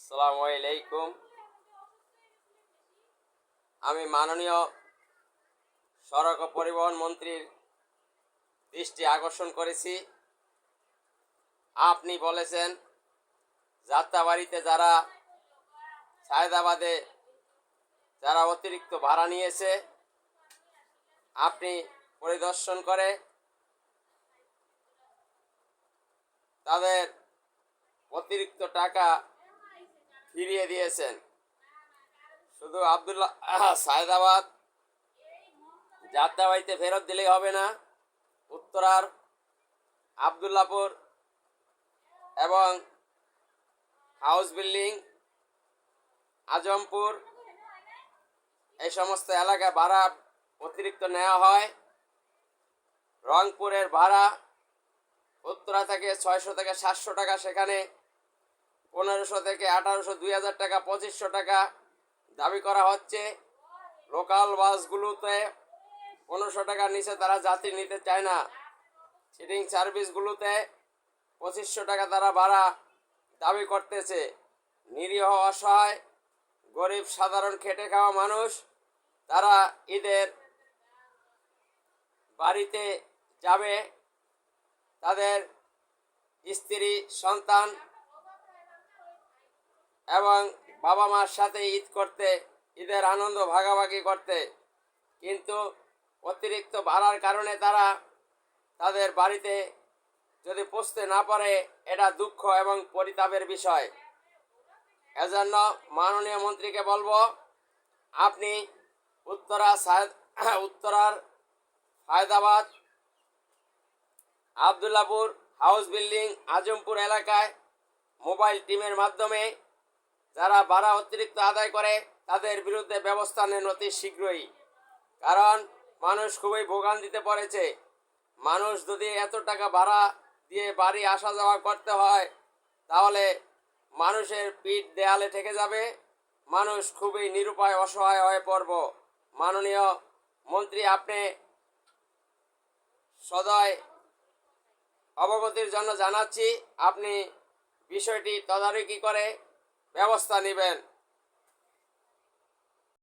আসসালামু আলাইকুম। আমি মাননীয় সড়ক ও পরিবহন মন্ত্রীর দৃষ্টি আকর্ষণ করেছি। আপনি বলেছেন যাত্রাবাড়িতে যারা সায়দাবাদে যারা অতিরিক্ত ভাড়া নিয়েছে আপনি পরিদর্শন করে তাদের অতিরিক্ত টাকা ফিরিয়ে দিয়েছেন। শুধু সায়দাবাদ যাত্রাবাড়িতে ফেরত দিলেই হবে না, উত্তরার আবদুল্লাপুর এবং হাউস বিল্ডিং, আজমপুর এই সমস্ত এলাকায় ভাড়া অতিরিক্ত নেওয়া হয়। রংপুরের ভাড়া উত্তরা থেকে 600 থেকে 700 টাকা, সেখানে 1500 থেকে 1800, 2000 টাকা, 2500 টাকা দাবি করা হচ্ছে। লোকাল বাসগুলোতে 1500 টাকার নিচে তারা যাত্রী নিতে চায় না। সিটিং সার্ভিসগুলোতে 2500 টাকা তারা ভাড়া দাবি করতেছে। নিরীহ, অসহায়, গরিব, সাধারণ খেটে খাওয়া মানুষ তারা ঈদের বাড়িতে যাবে, তাদের স্ত্রী, সন্তান এবং বাবা মার সাথে ঈদ করতে, ঈদের আনন্দ ভাগাভাগি করতে, কিন্তু অতিরিক্ত ভাড়ার কারণে তারা তাদের বাড়িতে যদি পৌঁছতে না পারে, এটা দুঃখ এবং পরিতাপের বিষয়। এজন্য মাননীয় মন্ত্রীকে বলবো, আপনি উত্তরার হায়দ্রাবাদ, আবদুল্লাপুর, হাউস বিল্ডিং, আজমপুর এলাকায় মোবাইল টিমের মাধ্যমে যারা ভাড়া অতিরিক্ত আদায় করে তাদের বিরুদ্ধে ব্যবস্থা নেন অতি শীঘ্রই। কারণ মানুষ খুবই ভোগান্তিতে পড়েছে। মানুষ যদি এত টাকা ভাড়া দিয়ে বাড়ি আসা যাওয়া করতে হয়, তাহলে মানুষের পিঠ দেয়ালে ঠেকে যাবে, মানুষ খুবই নিরুপায়, অসহায় হয়ে পড়ব। মাননীয় মন্ত্রী, আপনি সদয় অবগতির জন্য জানাচ্ছি, আপনি বিষয়টি তদারকি করে ব্যবস্থা নেবেন।